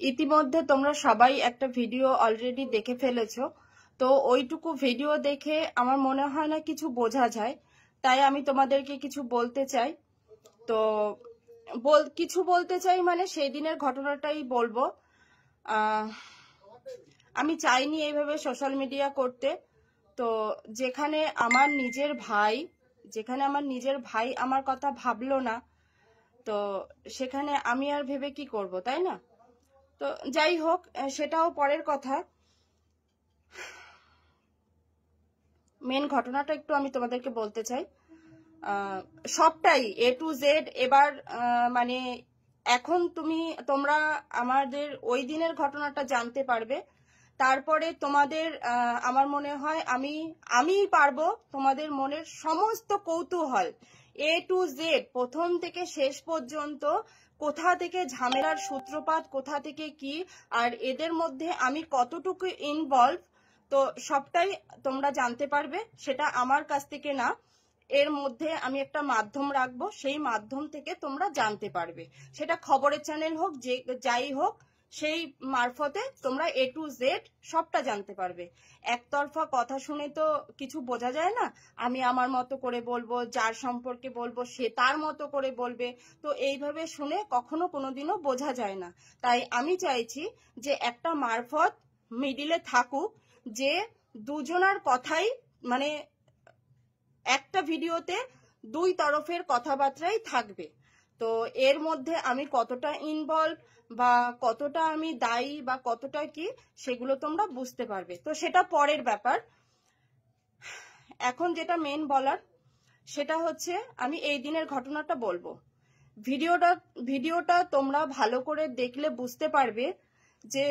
ইতিমধ্যে তোমরা সবাই একটা ভিডিও অলরেডি দেখে ফেলেছো। তো ওইটুকু ভিডিও দেখে আমার মনে হয় না কিছু বোঝা যায়, তাই আমি তোমাদেরকে কিছু বলতে চাই। তো কিছু বলতে চাই মানে সেই দিনের ঘটনাটাই বলবো। আমি চাইনি এইভাবে সোশ্যাল মিডিয়া করতে। তো যেখানে আমার নিজের ভাই আমার কথা ভাবলো না, তো সেখানে আমি আর ভেবে কি করব, তাই না? তো যাই হোক, সেটাও পরের কথা। মেন ঘটনাটা একটু আমি তোমাদেরকে বলতে চাই। সবটাই A to Z এবার মানে এখন তোমরা আমাদের ওই দিনের ঘটনাটা জানতে পারবে। তারপরে তোমাদের আমার মনে হয় আমিই পারবো তোমাদের মনের সমস্ত কৌতূহল A to Z প্রথম থেকে শেষ পর্যন্ত, কোথা থেকে ঝামেলার সূত্রপাত, কোথা থেকে কি, আর এদের মধ্যে আমি কতটুকু ইনভলভ, তো সবটাই তোমরা জানতে পারবে। সেটা আমার কাছ থেকে না, এর মধ্যে আমি একটা মাধ্যম রাখবো, সেই মাধ্যম থেকে তোমরা জানতে পারবে। সেটা খবরের চ্যানেল হোক, যাই হোক, সেই মারফতে তোমরা A to Z সবটা জানতে পারবে। একতরফা কথা শুনে তো কিছু বোঝা যায় না। আমি আমার মতো করে বলবো, যার সম্পর্কে বলবো সে তার মতো করে বলবে। তো এইভাবে শুনে কখনো কোনোদিনও বোঝা যায় না। তাই আমি চাইছি যে একটা মারফত মিডিলে থাকুক, যে দুজনার কথাই মানে একটা ভিডিওতে দুই তরফের কথাবার্তাই থাকবে। তো এর মধ্যে আমি কতটা ইনভলভ বা কতটা আমি দায়ী বা কতটা কি, সেগুলো তোমরা বুঝতে পারবে। তো সেটা পরের ব্যাপার। এখন যেটা মেন বলার সেটা হচ্ছে, আমি এই দিনের ঘটনাটা বলবো। ভিডিওটা তোমরা ভালো করে দেখলে বুঝতে পারবে যে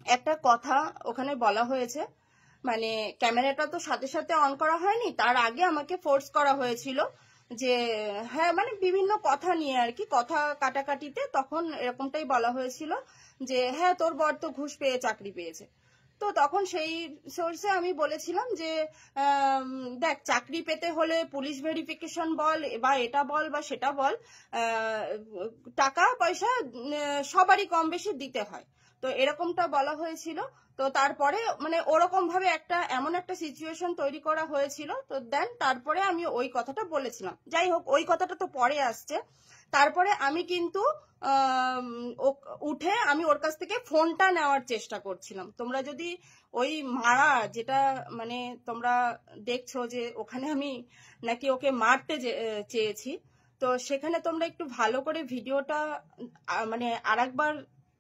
একটা কথা ওখানে বলা হয়েছে। মানে ক্যামেরাটা তো সাথে সাথে অন করা হয়নি, তার আগে আমাকে ফোর্স করা হয়েছিল যে হ্যাঁ, মানে বিভিন্ন কথা নিয়ে আর কি, কথা কাটাকাটিতে তখন এরকমটাই বলা হয়েছিল যে হ্যাঁ, তোর বর তো ঘুষ পেয়ে চাকরি পেয়েছে। তো তখন সেই সোর্সে আমি বলেছিলাম যে দেখ, চাকরি পেতে হলে পুলিশ ভেরিফিকেশন বল বা এটা বল বা সেটা বল, টাকা পয়সা সবারই কম বেশি দিতে হয়। তো এরকমটা বলা হয়েছিল। তো তারপরে মানে ওরকম ভাবে এমন একটা সিচুয়েশন তৈরি করা হয়েছিল। তো দেন তারপরে আমি ওই কথাটা বলেছিলাম। যাই হোক, ওই কথাটা তো পরে আসছে। তারপরে আমি কিন্তু উঠে আমি ওর কাছ থেকে ফোনটা নেওয়ার চেষ্টা করছিলাম। তোমরা যদি ওই মারা যেটা মানে তোমরা দেখছো যে ওখানে আমি নাকি ওকে মারতে চেয়েছি, তো সেখানে তোমরা একটু ভালো করে ভিডিওটা মানে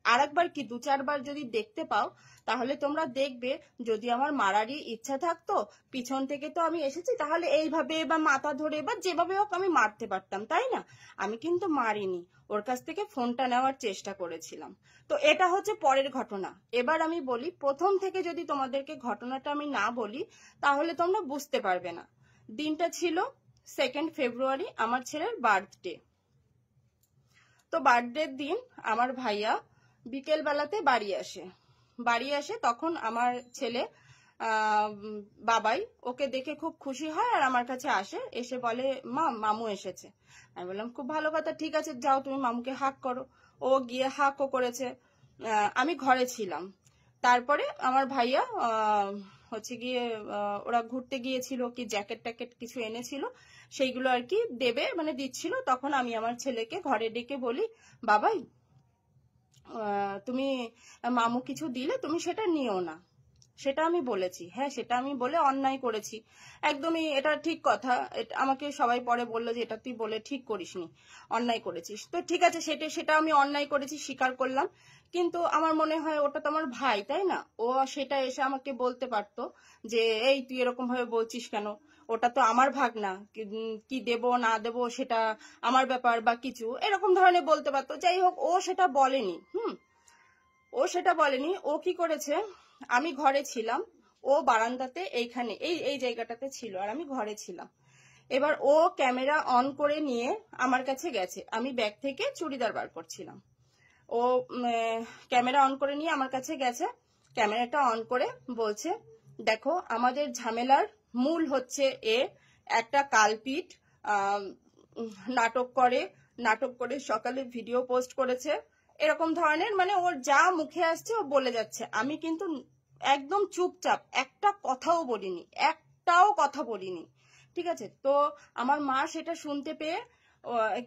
আরেকবার কি 2-4 বার যদি দেখতে পাও, তাহলে তোমরা দেখবে যদি আমার মারারই ইচ্ছা থাকতো, পিছন থেকে তো আমি এসেছি, তাহলে এইভাবে বা মাথা ধরে বা যেভাবে হোক আমি মারতে পারতাম, তাই না? আমি কিন্তু মারিনি, ওর কাছ থেকে ফোনটা নেওয়ার চেষ্টা করেছিলাম। তো এটা হচ্ছে পরের ঘটনা। এবার আমি বলি, প্রথম থেকে যদি তোমাদেরকে ঘটনাটা আমি না বলি, তাহলে তোমরা বুঝতে পারবে না। দিনটা ছিল 2nd ফেব্রুয়ারি, আমার ছেলের বার্থডে। তো বার্থডের দিন আমার ভাইয়া বিকেল বেলাতে বাড়ি আসে। তখন আমার ছেলে বাবাই ওকে দেখে খুব খুশি হয় আর আমার কাছে এসে বলে, মা, মামু এসেছে। আমি বললাম খুব ভালো কথা, ঠিক আছে, যাও তুমি মামুকে হাক করো। ও গিয়ে হাকও করেছে। আমি ঘরে ছিলাম। তারপরে আমার ভাইয়া হচ্ছে গিয়ে ওরা ঘুরতে গিয়েছিল, কি জ্যাকেট ট্যাকেট কিছু এনেছিল, সেইগুলো আর কি দেবে মানে দিচ্ছিল। তখন আমি আমার ছেলেকে ঘরে ডেকে বলি, বাবাই, তুমি মামু কিছু দিলে তুমি সেটা নিও না। সেটা আমি বলেছি। হ্যাঁ, সেটা আমি বলে অন্যায় করেছি, একদমই এটা ঠিক কথা। আমাকে সবাই পরে বললো যে এটা তুই বলে ঠিক করিসনি, অন্যায় করেছিস। তো ঠিক আছে, সেটা আমি অন্যায় করেছি, স্বীকার করলাম। কিন্তু আমার মনে হয় ওটা তো আমার ভাই, তাই না? ও সেটা এসে আমাকে বলতে পারতো যে এই তুই এরকম ভাবে বলছিস কেন, ওটা তো আমার ভাগনা, কি দেব না দেব সেটা আমার ব্যাপার বা কিছু এরকম ধরনের বলতে পারতো। যাই হোক, ও সেটা বলেনি। ও কি করেছে, আমি ঘরে ছিলাম, ও বারান্দাতে এইখানে এই জায়গাটাতে ছিল আর আমি ঘরে ছিলাম। এবার ও ক্যামেরা অন করে নিয়ে আমার কাছে গেছে, আমি ব্যাগ থেকে চুড়িদার বার করছিলাম। ও ক্যামেরা অন করে নিয়ে আমার কাছে গেছে, ক্যামেরাটা অন করে বলছে, দেখো, আমাদের ঝামেলার মূল হচ্ছে একটা কালপিট, নাটক করে সকালে ভিডিও পোস্ট করেছে, এরকম ধরনের, মানে ওর যা মুখে আসছে ও বলে যাচ্ছে। আমি কিন্তু একদম চুপচাপ, একটা কথাও বলিনি, একটাও কথা বলিনি, ঠিক আছে। তো আমার মা সেটা শুনতে পেয়ে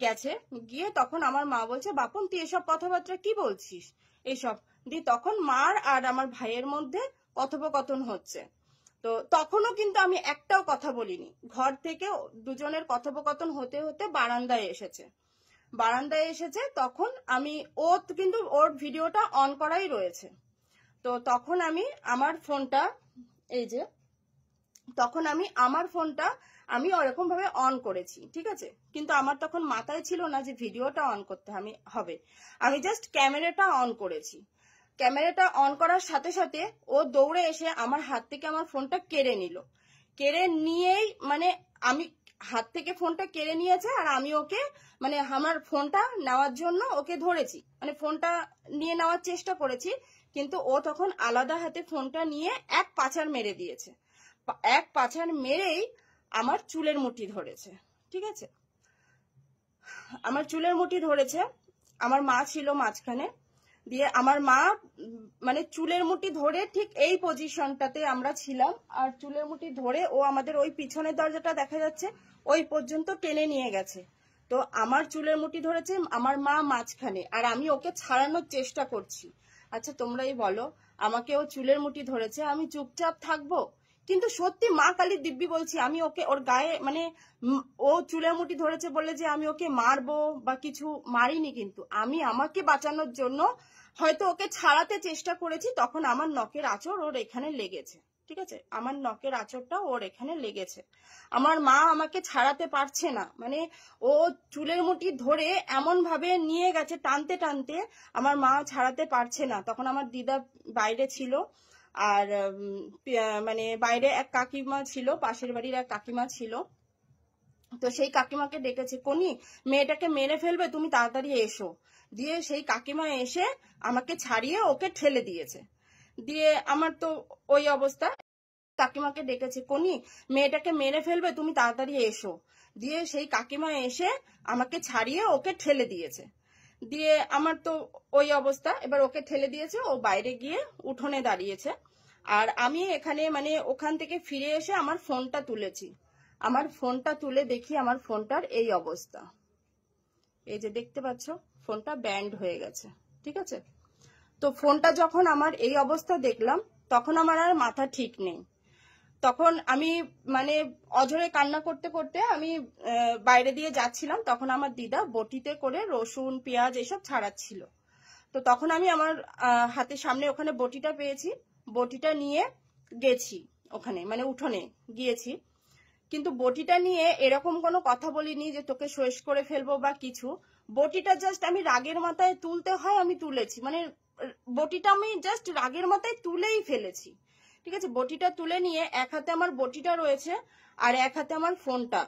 গেছে, গিয়ে তখন আমার মা বলছে, বাপন তুই এসব কথাবার্তা কি বলছিস এইসব। দিয়ে তখন মার আর আমার ভাইয়ের মধ্যে কথোপকথন হচ্ছে। তো তখনও কিন্তু আমি একটাও কথা বলিনি। ঘর থেকে দুজনের কথোপকথন হতে হতে বারান্দায় এসেছে। তখন আমি, ও কিন্তু ওর ভিডিওটা অন করাই রয়েছে। তো তখন আমি আমার ফোনটা, এই যে তখন আমি আমার ফোনটা আমি ওরকম ভাবে অন করেছি, ঠিক আছে। কিন্তু আমার তখন মাথায় ছিল না যে ভিডিওটা অন করতে হবে। আমি জাস্ট ক্যামেরাটা অন করেছি। ক্যামেরাটা অন করার সাথে সাথে ও দৌড়ে এসে আমার হাত থেকে আমার ফোনটা কেড়ে নিল। কেড়ে নিয়েই, মানে আমি হাত থেকে ফোনটা কেড়ে নিয়েছে, আর আমি ওকে, মানে আমার ফোনটা নেওয়ার জন্য ওকে ধরেছি, মানে ফোনটা নিয়ে নেওয়ার চেষ্টা করেছি। কিন্তু ও তখন আলাদা হাতে ফোনটা নিয়ে এক পাছাড় মেরে দিয়েছে। এক পাছাড় মেরেই আমার চুলের মুঠি ধরেছে, ঠিক আছে। আমার চুলের মুঠি ধরেছে, আমার মা ছিল মাঝখানে। দিয়ে আমার মা, মানে চুলের মুঠি ধরে ঠিক এই পজিশনটাতে আমরা ছিলাম, আর চুলের মুঠি ধরে ও আমাদের ওই পিছনের দরজাটা দেখা যাচ্ছে ওই পর্যন্ত টেনে নিয়ে গেছে। তো আমার চুলের মুঠি ধরেছে আমার মা মাঝখানে, আর আমি ওকে ছাড়ানোর চেষ্টা করছি। আচ্ছা তোমরাই বলো, আমাকে ও চুলের মুঠি ধরেছে, আমি চুপচাপ থাকবো? কিন্তু সত্যি মা কালী দিব্যি বলছি, আমি ওকে ওর গায়ে, মানে ও চুলের মুঠি ধরেছে বলে যে আমি ওকে মারবো বা কিছু, মারিনি। কিন্তু আমি আমাকে বাঁচানোর জন্য হয়তো ওকে ছাড়াতে চেষ্টা করেছি, তখন আমার নখের আঁচড় ওর এখানে লেগেছে, ঠিক আছে। আমার নখের আঁচড়টা ওর এখানে লেগেছে। আমার মা আমাকে ছাড়াতে পারছে না, মানে ও চুলের মুঠি ধরে এমন ভাবে নিয়ে গেছে টানতে টানতে, আমার মা ছাড়াতে পারছে না। তখন আমার দিদা বাইরে ছিল, আর মানে বাইরে এক কাকিমা ছিল, পাশের বাড়ির এক কাকিমা ছিল। তো সেই কাকিমাকে ডেকেছে, কোনি মেয়েটাকে মেরে ফেলবে, তুমি তাড়াতাড়ি এসো। দিয়ে সেই কাকিমা এসে আমাকে ছাড়িয়ে ওকে ঠেলে দিয়েছে। দিয়ে আমার তো ওই অবস্থা। কাকিমাকে ডেকেছে, কোনি মেয়েটাকে মেরে ফেলবে, তুমি তাড়াতাড়ি এসো। দিয়ে সেই কাকিমা এসে আমাকে ছাড়িয়ে ওকে ঠেলে দিয়েছে। দিয়ে আমার তো ওই অবস্থা। এবার ওকে ঠেলে দিয়েছে, ও বাইরে গিয়ে উঠোনে দাঁড়িয়েছে, আর আমি এখানে, মানে ওখান থেকে ফিরে এসে আমার ফোনটা তুলেছি। আমার ফোনটা তুলে দেখি আমার ফোনটার এই অবস্থা। এই যে দেখতে পাচ্ছ, ফোনটা ব্যান্ড হয়ে গেছে, ঠিক আছে। তো ফোনটা যখন আমার এই অবস্থা দেখলাম, তখন আমার আর মাথা ঠিক নেই। তখন আমি, মানে অঝরে কান্না করতে করতে আমি বাইরে দিয়ে যাচ্ছিলাম। তখন আমার দিদা বটিতে করে রসুন পেঁয়াজ এসব ছাড়াচ্ছিল। তো তখন আমি আমার হাতের সামনে ওখানে বটিটা পেয়েছি, বটিটা নিয়ে গেছি ওখানে, মানে উঠোনে গিয়েছি। কিন্তু বটিটা নিয়ে এরকম কোনো কথা বলিনি যে তোকে শেষ করে ফেলবো বা কিছু। বটিটা জাস্ট আমি রাগের মাথায় তুলতে হয় আমি তুলেছি, মানে বটিটা আমি জাস্ট রাগের মাথায় তুলেই ফেলেছি, ঠিক আছে। বটিটা তুলে নিয়ে এক হাতে আমার বটিটা রয়েছে, আর এক হাতে আমার ফোনটা,